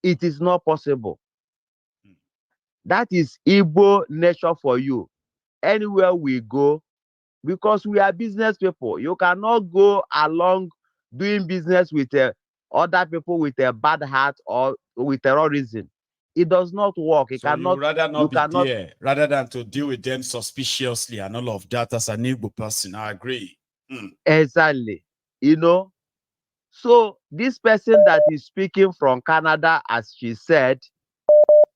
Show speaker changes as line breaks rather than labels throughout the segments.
It is not possible. That is Igbo nature for you. Anywhere we go, because we are business people, you cannot go along doing business with other people with a bad heart or with terrorism. It does not work. It
So
cannot.
you rather not
You
be
cannot.
there rather than to deal with them suspiciously and all of that as an Igbo person. I agree.
Exactly. So this person that is speaking from Canada, as she said,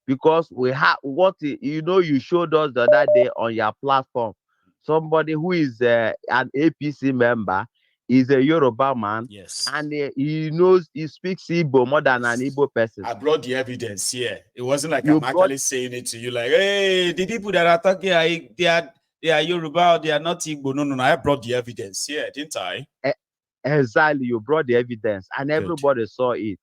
because we have you showed us the other day on your platform, somebody who is an APC member, is a Yoruba man,
Yes.
and he speaks Igbo more than an Igbo person.
I brought the evidence here. It wasn't like
You
I'm
brought-
actually saying it to you, like, hey, the people that are talking, they are Yoruba, they are not Igbo. No. I brought the evidence here, didn't I?
Exactly, you brought the evidence, and everybody saw it.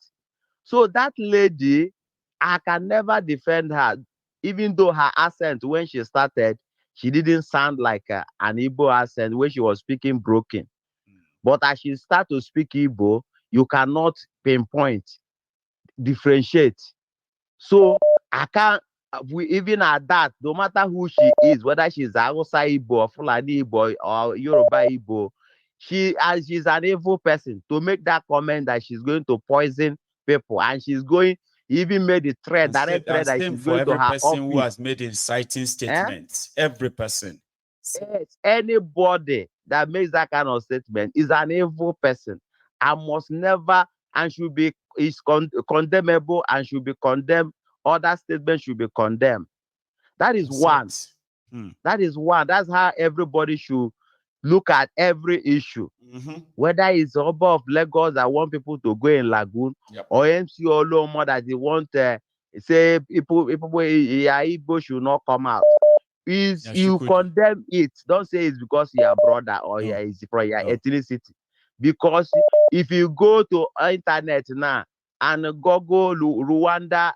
So that lady, I can never defend her, even though her accent when she started, she didn't sound like an Igbo accent when she was speaking broken. But as she start to speak Igbo, you cannot pinpoint, differentiate. So I can't. Even at that, no matter who she is, whether she's Hausa Igbo or Fulani Igbo or Yoruba Igbo, she's an evil person to make that comment that she's going to poison people, and she's going even made the threat, direct threat that she's
for
going to
every
her
person who
office.
has made inciting statements. Every person.
Yes, anybody that makes that kind of statement is an evil person and must never and should be condemnable and should be condemned. Other statements should be condemned. That is one. That is one. That's how everybody should look at every issue. Whether it's Oba of Lagos that want people to go in Lagoon, or MC Olomo that they want say people Igbo should not come out. You condemn it. Don't say it's because you're brother or it's for your ethnicity. Because if you go to internet now and Google Rwanda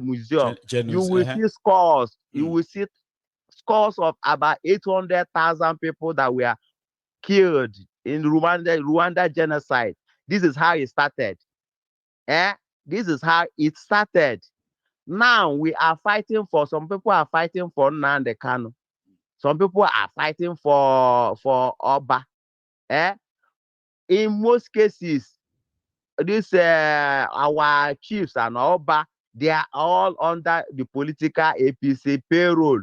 museum, you will see scores. You will see scores of about 800,000 people that were killed in Rwanda genocide. This is how it started. This is how it started. Now we are fighting for, some people are fighting for Nnamdi Kanu. Some people are fighting for Oba. In most cases, this our chiefs and Oba, they are all under the political APC payroll.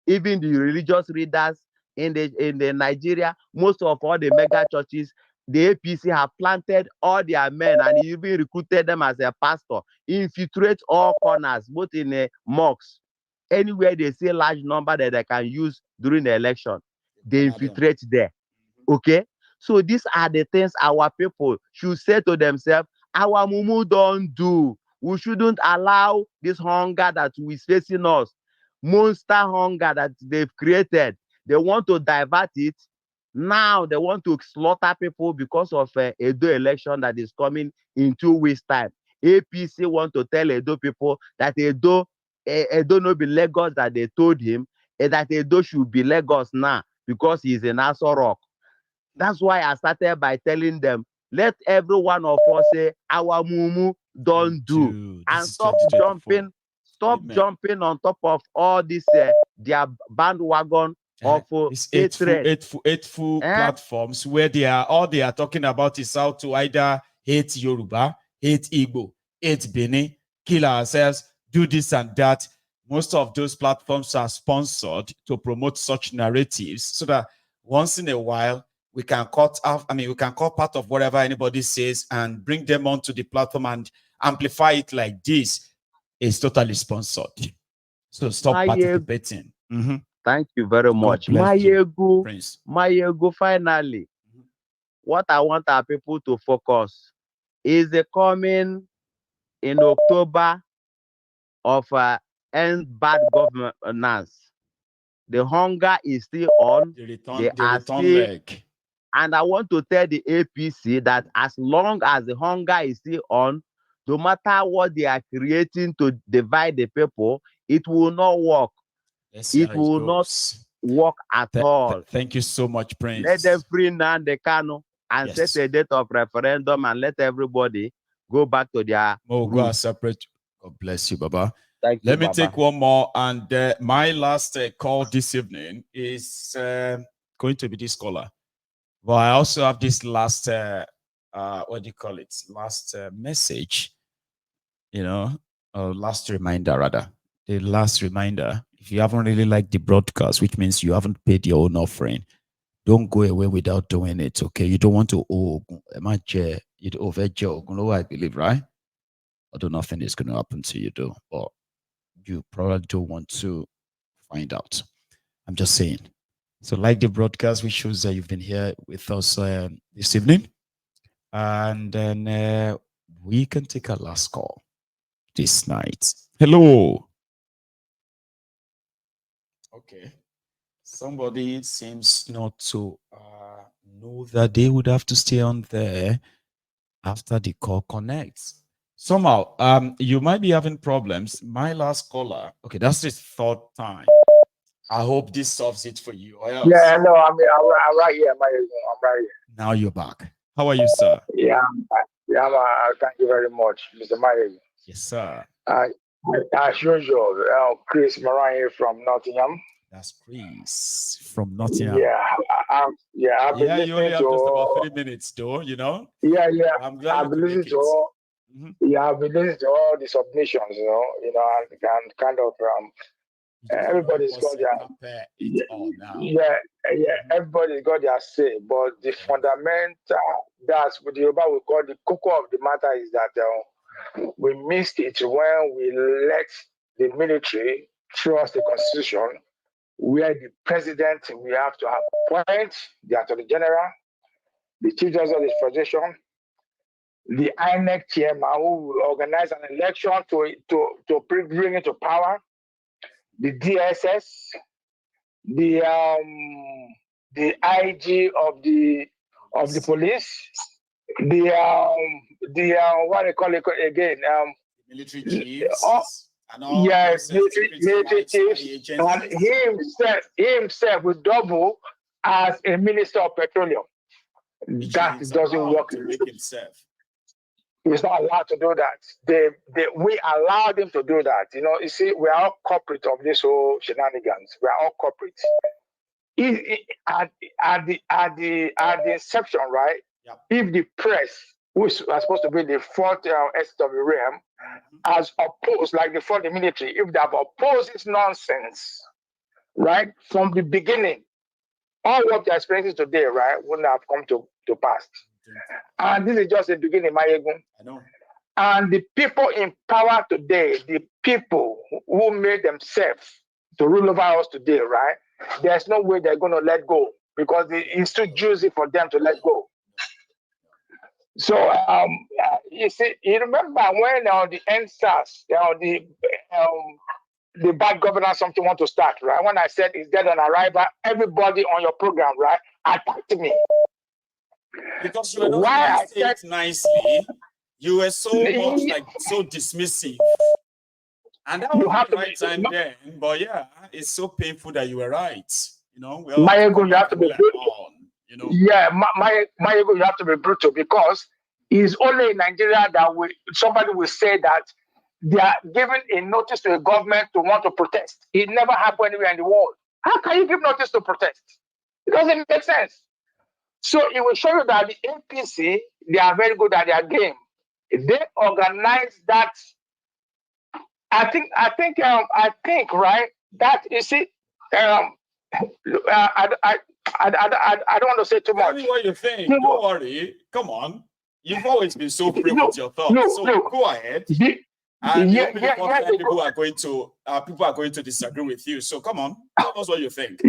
Even the religious leaders in the Nigeria, most of all the mega churches, the APC have planted all their men and even recruited them as a pastor, infiltrate all corners, both in mosques. Anywhere they see a large number that they can use during the election, they infiltrate there. Okay? So these are the things our people should say to themselves, our mumu don't do. We shouldn't allow this hunger that is facing us, monster hunger that they've created. They want to divert it. Now they want to slaughter people because of Edo election that is coming in 2 weeks' time. APC want to tell Edo people that Edo no be Lagos that they told him, that Edo should be Lagos now because he's in Aso Rock. That's why I started by telling them, let every one of us say, our mumu don't do. And stop jumping on top of all this their bandwagon of
hateful platforms where all they are talking about is how to either hate Yoruba, hate Igbo, hate Benin, kill ourselves, do this and that. Most of those platforms are sponsored to promote such narratives so that once in a while we can cut part of whatever anybody says and bring them onto the platform and amplify it like this. It's totally sponsored. So stop participating.
Thank you very much. Mayegu, finally, what I want our people to focus is the coming in October of end bad governance. The hunger is still on.
The return leg.
And I want to tell the APC that as long as the hunger is still on, no matter what they are creating to divide the people, it will not work. It will not work at all.
Thank you so much, Prince.
Let them free Nnamdi Kanu and set a date of referendum and let everybody go back to their
go separate. God bless you, Baba.
Thank you,
Let me
Baba.
take one more, and my last call this evening is going to be this caller. But I also have this last, what do you call it? Last message, last reminder rather. The last reminder, if you haven't really liked the broadcast, which means you haven't paid your own offering, don't go away without doing it, okay? You don't want to you over I believe, right? Although nothing is going to happen to you, though. But you probably don't want to find out. I'm just saying. So, like the broadcast, which shows that you've been here with us this evening. And then we can take a last call this night. Hello. Okay. Somebody seems not to know that they would have to stay on there after the call connects. Somehow, you might be having problems. My last caller, okay, that's the third time. I hope this solves it for you. Or else.
Yeah, no, I'm right here. I'm right here.
Now you're back. How are you, sir?
Yeah, thank you very much, Mr. Mayer.
Yes, sir.
As usual, Chris Moran from Nottingham.
That's Chris from Nottingham.
Yeah, I've been listening
you only have
to
just about 3 minutes, though.
Yeah,
I'm glad
I've been listening to all. Yeah, I've been listening to all the submissions. And kind of everybody's got their everybody's got their say, but the fundamental that's what the Yoruba we call the cocoa of the matter is that we missed it when we let the military through us the constitution, where the president we have to appoint the attorney general, the chief justice of the federation, the INEC chairman who will organize an election to bring into power, the DSS, the IG of the police, the what they call it again,
military chiefs, and all
military chiefs, and himself will double as a minister of petroleum. That doesn't work.
To make himself.
He's not allowed to do that. We allowed him to do that. You see, we are all corporate of this whole shenanigans. We are all corporate. At the inception, right?
Yep.
If the press, which was supposed to be the fourth estate of the realm, has opposed, like before the military, if they have opposed this nonsense, right, from the beginning, all what they're experiencing today, right, wouldn't have come to pass. And this is just the beginning, Mayegun.
I know.
And the people in power today, the people who made themselves to rule over us today, right? There's no way they're going to let go because it's too juicy for them to let go. So, you see, you remember when the NSAS, the bad governance something want to start, right? When I said it's dead on arrival, everybody on your program, right, attacked me.
Because you were not saying it nicely, you were so much so dismissive. And that was the right time then. But yeah, it's so painful that you were right.
My ego, you have to be brutal. Yeah, my ego, you have to be brutal because it's only in Nigeria that somebody will say that they are giving a notice to a government to want to protest. It never happened anywhere in the world. How can you give notice to protest? It doesn't make sense. So it will show you that the APC, they are very good at their game. They organize that. I think, right? That you see, I don't want to say too much.
Tell me what you think. Don't worry. Come on. You've always been so free with your thoughts. Go ahead. And people are going to disagree with you. So come on, tell us what you think.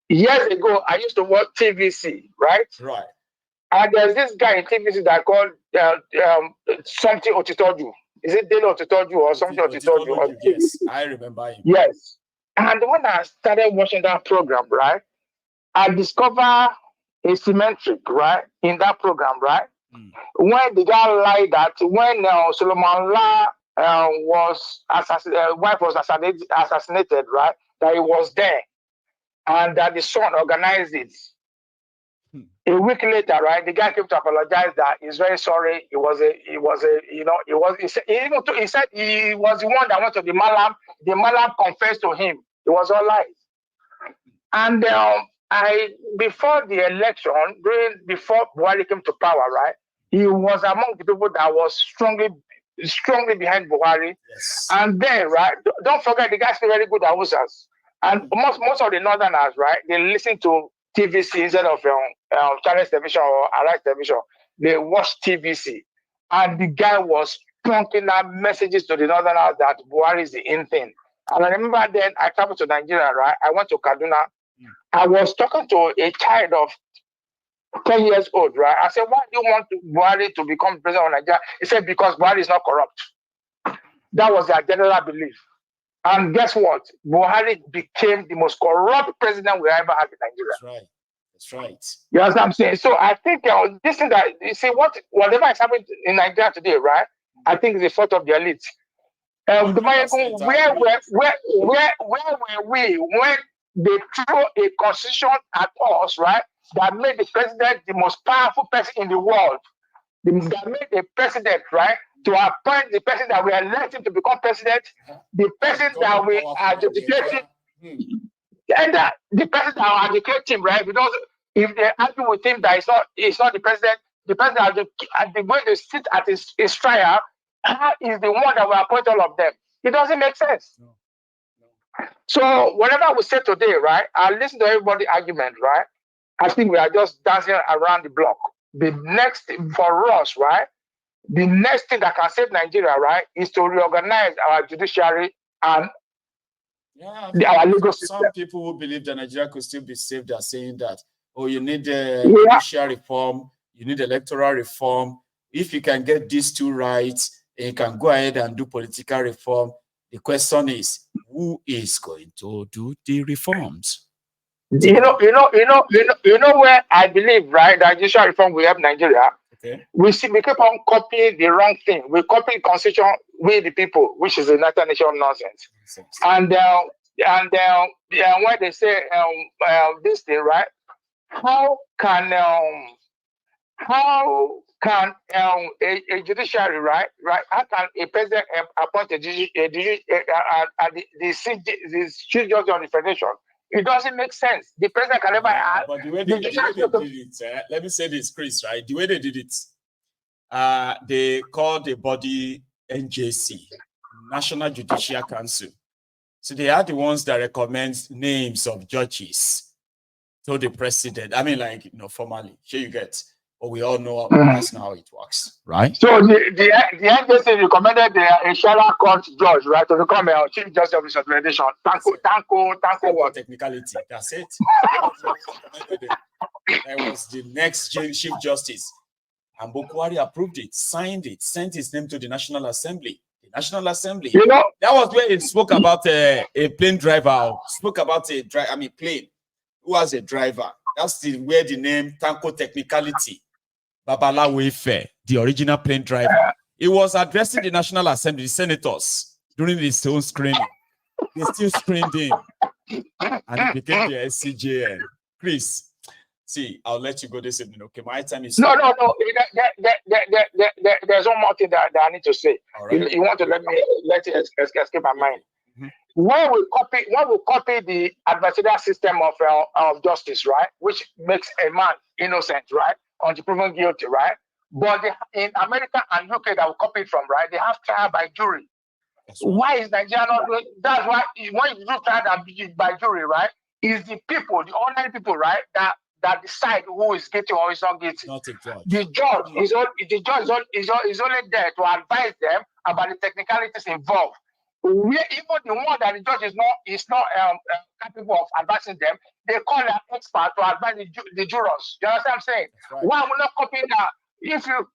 Years ago, I used to watch TVC, right?
Right.
And there's this guy in TVC that called something Otitoju. Is it Dele Otitoju or something Otitoju?
Yes, I remember him.
Yes. And when I started watching that program, right, I discovered asymmetric, right, in that program, right? When the guy lied that when Solomon La was wife was assassinated, right, that he was there, and that the son organized it. A week later, right, the guy came to apologize that he's very sorry. He said he was the one that went to the Malam. The Malam confessed to him. It was all lies. And before the election, before Buhari came to power, right, he was among the people that was strongly behind Buhari.
Yes.
And then, right, don't forget the guys are very good at Hausas. And most of the Northerners, right, they listen to TVC instead of Channels Television or Arise Television. They watch TVC. And the guy was plunking out messages to the Northerners that Buhari is the in thing. And I remember then I traveled to Nigeria, right? I went to Kaduna. I was talking to a child of 10 years old, right? I said, why do you want Buhari to become president of Nigeria? He said, because Buhari is not corrupt. That was their general belief. And guess what? Buhari became the most corrupt president we ever had in Nigeria.
That's right. That's right.
You know what I'm saying? So I think this thing that you see, whatever is happening in Nigeria today, right? I think it's the fault of the elite. Where were we when they threw a constitution at us, right? That made the president the most powerful person in the world. That made the president, right, to appoint the person that we elected to become president, the person that we are educating, and the person that are educating, right? Because if they argue with him that it's not the president that the way they sit at his trial, is the one that will appoint all of them. It doesn't make sense. No. So whatever we say today, right? I listen to everybody's argument, right? I think we are just dancing around the block. The next thing for us, right? The next thing that can save Nigeria, right, is to reorganize our judiciary and our legal system.
Some people who believe that Nigeria could still be saved are saying that, oh, you need judicial reform, you need electoral reform. If you can get these two right, you can go ahead and do political reform. The question is, who is going to do the reforms?
You know where I believe, right, that judicial reform will help Nigeria.
Okay.
We keep on copying the wrong thing. We copy constitution with the people, which is a United Nations nonsense. And when they say this thing, right? How can a judiciary, right? How can a president appoint the chief judge of the federation? It doesn't make sense. The president can never add.
But the way they did it, let me say this, Chris, right? The way they did it, they called the body NJC, National Judicial Council. So they are the ones that recommend names of judges to the president. I mean, like, formally, sure you get. But we all know that's not how it works, right?
So the NJC recommended a Sherlock Court judge, right, to become a chief justice of the federation. Tanko what?
Technicality. That's it. That was the next chief justice. And Buhari approved it, signed it, sent his name to the National Assembly. The National Assembly. That was where it spoke about a plane driver. Spoke about plane. Who has a driver? That's where the name Tanko Technicality. Babalawo Ife, the original plane driver. He was addressing the National Assembly, the senators, during his own screening. They still screened him. And he became the SCJN. Chris, see, I'll let you go this evening, okay? My time is...
No. There's one more thing that I need to say. Right. You want to let it escape my mind. Mm-hmm. When we copy the adversarial system of justice, right, which makes a man innocent, right, until proven guilty, right? But in America and UK that we copy it from, right, they have trial by jury. Why is Nigeria not doing? That's why when you do trial by jury, right, is the people, the ordinary people, right, that decide who is guilty or is not guilty.
Not a judge.
The judge is only there to advise them about the technicalities involved. Even the one that the judge is not capable of advising them, they call an expert to advise the jurors. You understand what I'm saying? Right. Why we're not copying that? If you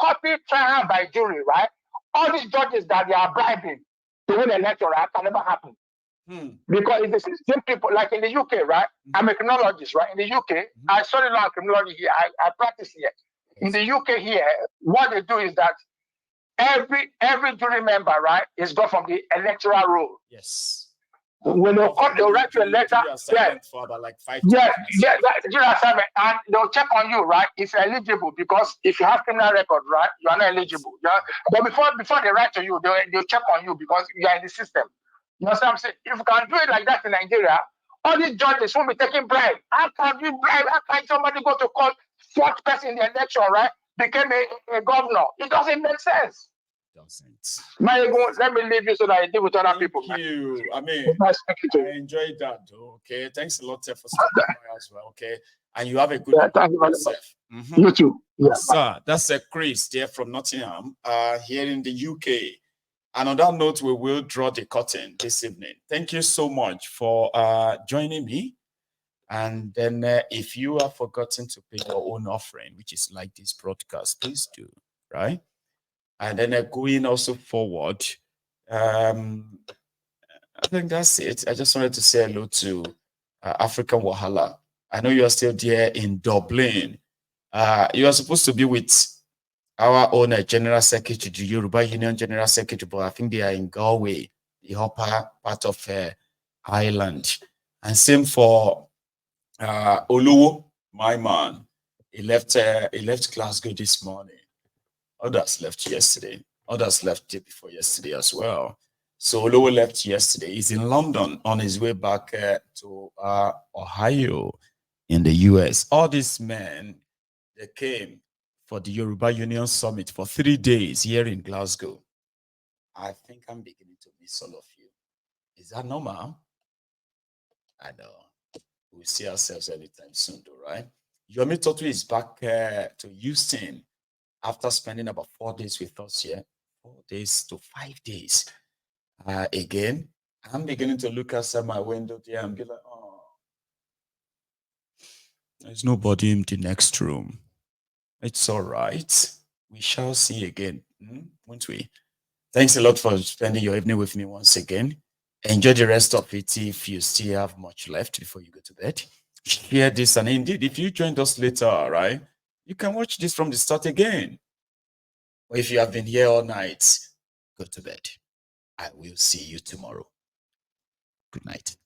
copy trial by jury, right, all these judges that they are bribing to win an election, right, can never happen. Because it's the same people, like in the UK, right? I'm a criminologist, right? In the UK, I study law and criminology here. I practice here. In the UK here, what they do is that every jury member, right, is got from the electoral roll.
Yes.
When they'll come, they'll write you a letter.
For about like 5
assignment, and they'll check on you, right? If you're eligible, because if you have criminal record, right, you are not eligible. But before they write to you, they'll check on you because you are in the system. You know what I'm saying? If you can do it like that in Nigeria, all these judges won't be taking bribe. How can you bribe? How can somebody go to court, fourth person in the election, right, became a governor? It doesn't make sense. Let me leave you so that I deal with other people.
Thank you. I mean,
I
enjoyed that, though. Okay, thanks a lot for stopping by as well. Okay, and you have a good
thank you very much. You too. Yeah.
Sir, that's a Chris there from Nottingham, here in the UK. And on that note, we will draw the curtain this evening. Thank you so much for joining me. And then, if you have forgotten to pay your own offering, which is like this broadcast, please do, right? And then going also forward, I think that's it. I just wanted to say hello to African Wahala. I know you are still there in Dublin. You are supposed to be with our own General Secretary, the Yoruba Union General Secretary, but I think they are in Galway, the upper part of Ireland. And same for Oluwo, my man. He left Glasgow this morning. Others left yesterday. Others left day before yesterday as well. So Oluwo left yesterday. He's in London on his way back to Ohio in the US. All these men, they came for the Yoruba Union Summit for 3 days here in Glasgow. I think I'm beginning to miss all of you. Is that normal? I know. We'll see ourselves anytime soon, though, right? Yomi Totu is back to Houston after spending about 4 days with us here. 4 days to 5 days. Again, I'm beginning to look outside my window there and be like, oh, there's nobody in the next room. It's all right. We shall see again, won't we? Thanks a lot for spending your evening with me once again. Enjoy the rest of it if you still have much left before you go to bed. Share this, and indeed, if you joined us later, right, you can watch this from the start again. Or if you have been here all night, go to bed. I will see you tomorrow. Good night.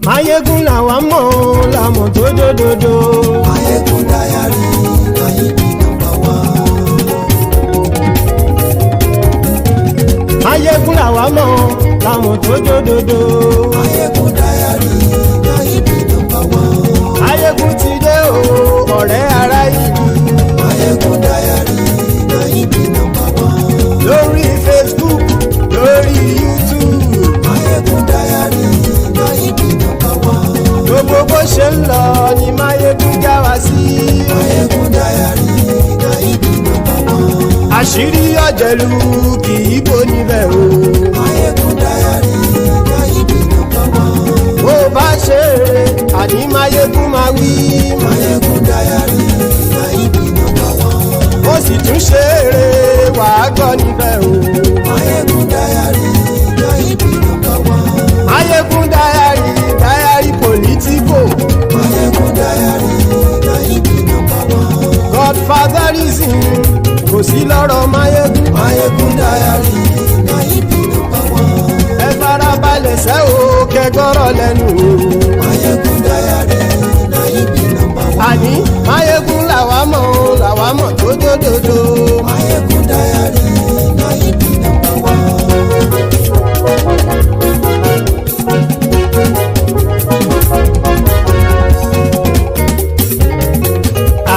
Mayegun làwa mọ̀ làmọ̀ tó dòdòdò. Mayegun Diary Nayibi #1. Mayegun làwa mọ̀ làmọ̀ tó dòdòdò. Mayegun Diary Nayibi #1. Mayegun ti dé o ọ̀rẹ́ ará ìlú. Mayegun Diary Nayibi #1. Lórí Facebook, lórí YouTube. Mayegun Diary Nayibi #1. Gbogbo bó ṣe ń lọ ni Mayegun já wa sí. Mayegun Diary Nayibi #1. Àṣírí ọ̀jẹ̀lú kì í bò níbẹ̀ o. Mayegun Diary Nayibi #1. Bó bá ṣe eré àní Mayegun máa wí. Mayegun Diary Nayibi #1. Ó sì tún ṣe eré wàá gbọ́ níbẹ̀ o. Mayegun Diary Nayibi #1. Mayegun Diary political. Mayegun Diary Nayibi #1. Godfatherism kò sí lọ́rọ̀ Mayegun. Mayegun Diary Nayibi #1. Ẹ farabalẹ̀ sẹ́ o kẹgọ́rọ̀ lẹ́nu o. Mayegun Diary Nayibi #1. Àní Mayegun làwa mọ̀ tó dòdòdò. Mayegun Diary Nayibi #1.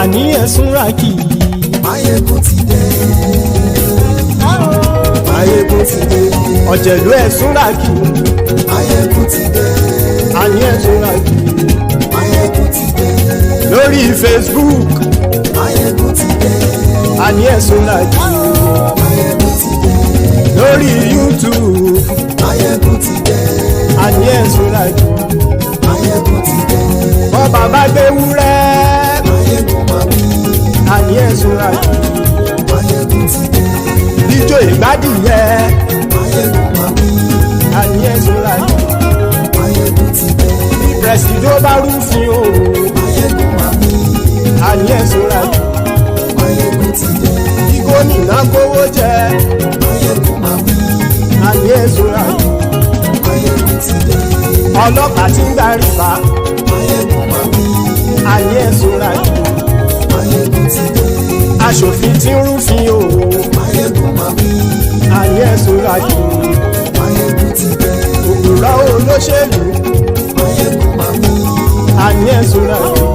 Àní ẹ̀sùn ràkì. Mayegun ti dé. Mayegun ti dé. Ọ̀jẹ̀lú ẹ̀sùn ràkì. Mayegun ti dé. Àní ẹ̀sùn ràkì. Mayegun ti dé. Lórí Facebook. Mayegun ti dé. Àní ẹ̀sùn ràkì. Mayegun ti dé. Lórí YouTube. Mayegun ti dé. Àní ẹ̀sùn ràkì. Mayegun ti dé. Bọ́ bàbá gbé wúrẹ́. Mayegun máa wí. àní ẹ̀sùn ràjù.
Máyégún ti dé.
Ijó ìgbádìyẹ.
Máyégún máa wí.
Àní ẹ̀sùn ràjù.
Máyégún ti dé.
Bí pẹ̀sìdó bá rúfin o.
Máyégún máa wí.
Àní ẹ̀sùn ràjù.
Máyégún ti dé.
Bí gómìnà kówó jẹ.
Máyégún máa wí.
Àní ẹ̀sùn ràjù.
Máyégún ti dé.
Ọlọ́pàá tí ń gba rìbá.
Máyégún máa wí.
Àní ẹ̀sùn ràjù.
Máyégún ti dé.
Aṣòfin tí ń rúfin o.
Máyégún máa wí.
Àní ẹ̀sùn ràjù.
Máyégún ti dé.
Òpùrọ́ olóṣèlú.
Máyégún máa wí.
Àní ẹ̀sùn ràjù.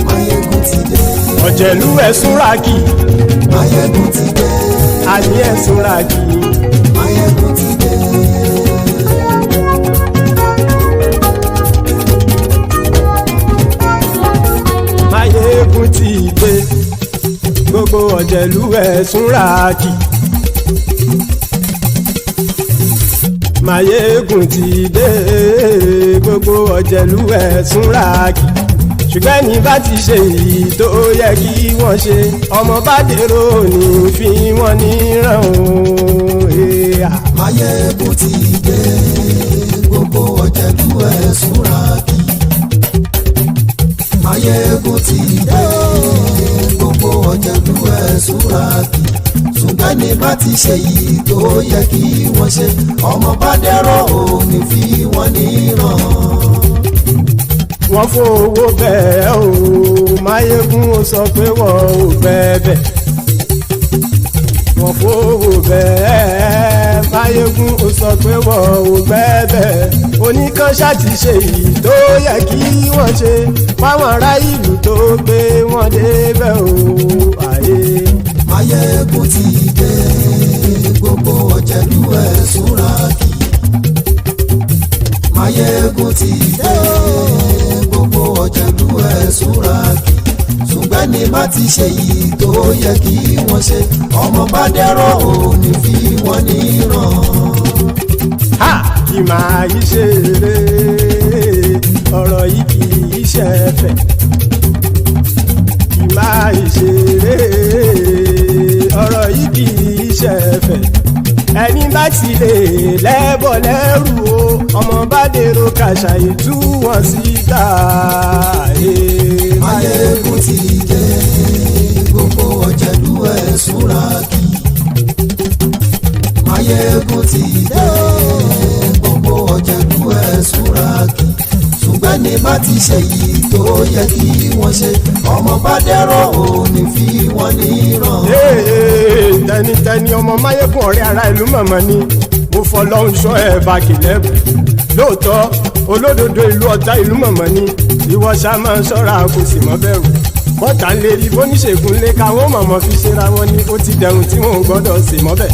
Máyégún ti dé.
Ọ̀jẹ̀lú ẹ̀sùn ràkì.
Máyégún ti dé.
Àní ẹ̀sùn ràkì.
Máyégún ti dé.
Máyégún ti dé. Gbogbo ọ̀jẹ̀lú ẹ̀sùn ràkì. Máyégún ti dé. Gbogbo ọ̀jẹ̀lú ẹ̀sùn ràkì. Ṣùgbọ́n ní bá ti ṣe èyí tó yẹ kí wọ́n ṣe, ọmọ bá dèrò ní fi wọ́n níran o.
Máyégún ti dé. Gbogbo ọ̀jẹ̀lú ẹ̀sùn ràkì. Máyégún ti dé. Gbogbo ọ̀jẹ̀lú ẹ̀sùn ràkì. Ṣùgbọ́n ní bá ti ṣe èyí tó yẹ kí wọ́n ṣe, ọmọ bá dèrò ní fi wọ́n níran.
Wọ́n fowó bẹ́ẹ̀ o, Máyégún ó sọ pé wọ́n ò bẹ́ẹ̀. Wọ́n fowó bẹ́ẹ̀, Máyégún ó sọ pé wọ́n ò bẹ́ẹ̀. Oníkanṣá ti ṣe èyí tó yẹ kí wọ́n ṣe, fáwọn ará ìlú tó gbé wọn débẹ̀ o. Àyè.
Máyégún ti dé. Gbogbo ọ̀jẹ̀lú ẹ̀sùn ràkì. Máyégún ti dé. Gbogbo ọ̀jẹ̀lú ẹ̀sùn ràkì. Ṣùgbọ́n ní bá ti ṣe yìí tó yẹ kí wọ́n ṣe, ọmọ bá dẹ́rọ̀ ò ní fi wọ́n níran.
Ha! Kì máa yí ṣeré, ọ̀rọ̀ yìí kì í ṣẹ̀fẹ̀. Kì máa yí ṣeré, ọ̀rọ̀ yìí kì í ṣẹ̀fẹ̀. Ẹni bá ti lè lẹ́bọ̀ lẹ́rù o, ọmọ bá dèrò kàṣàyè tú wọn síta.
Máyégún ti dé. Gbogbo ọ̀jẹ̀lú ẹ̀sùn ràkì. Máyégún ti dé. Gbogbo ọ̀jẹ̀lú ẹ̀sùn ràkì. Ṣùgbọ́n ní bá ti ṣe yìí tó yẹ kí wọ́n ṣe, ọmọ bá dẹ́rọ̀ ò ní fi wọ́n níran.
Tẹnitẹni ọmọ Máyégún ọ̀rẹ́ ara ìlú mọ̀mọ́ ni mo fọlọ́hún ṣọ́ ẹ̀ bá kìlẹ́bù. Lóòótọ́ olódodo ìlú ọ̀tá ìlú mọ̀mọ́ ni ìwọ ṣá máa ń ṣọ́ra kò sì mọ́ bẹ̀rù. Bọ́tà ń lè rí bóníṣègùn lé káwọn mọ̀mọ́ fi ṣera wọn ni ó ti dẹrùn tí wọn ò gbọ́dọ̀ sì mọ́ bẹ̀.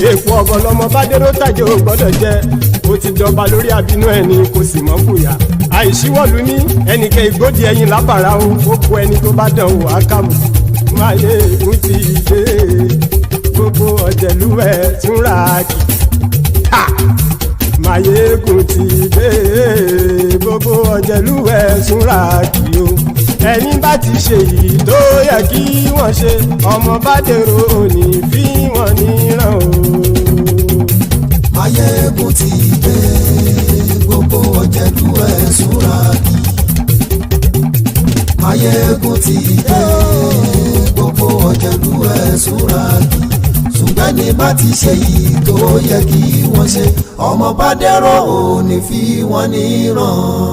Èèpo ọ̀bọ̀n lọmọ bá dérò tàjẹ́ ò gbọ́dọ̀ jẹ́, ó ti dọba lórí àbínú ẹni kò sì mọ́ fòyà. Àìsíwọ́lu ní ẹnìkẹ́ ìgbódì ẹyin lábàrá o, ó kó ẹni tó bá dán o àkàmù. Máyégún ti dé. Gbogbo ọ̀jẹ̀lú ẹ̀sùn ràkì. Máyégún ti dé. Gbogbo ọ̀jẹ̀lú ẹ̀sùn ràkì o. Ẹni bá ti ṣe èyí tó yẹ kí wọ́n ṣe, ọmọ bá dèrò òní fi wọ́n níran o.
Máyégún ti dé. Gbogbo ọ̀jẹ̀lú ẹ̀sùn ràkì. Máyégún ti dé. Gbogbo ọ̀jẹ̀lú ẹ̀sùn ràkì. Ṣùgbọ́n ní bá ti ṣe yìí tó yẹ kí wọ́n ṣe, ọmọ bá dẹ́rọ̀ ò ní fi wọ́n níran.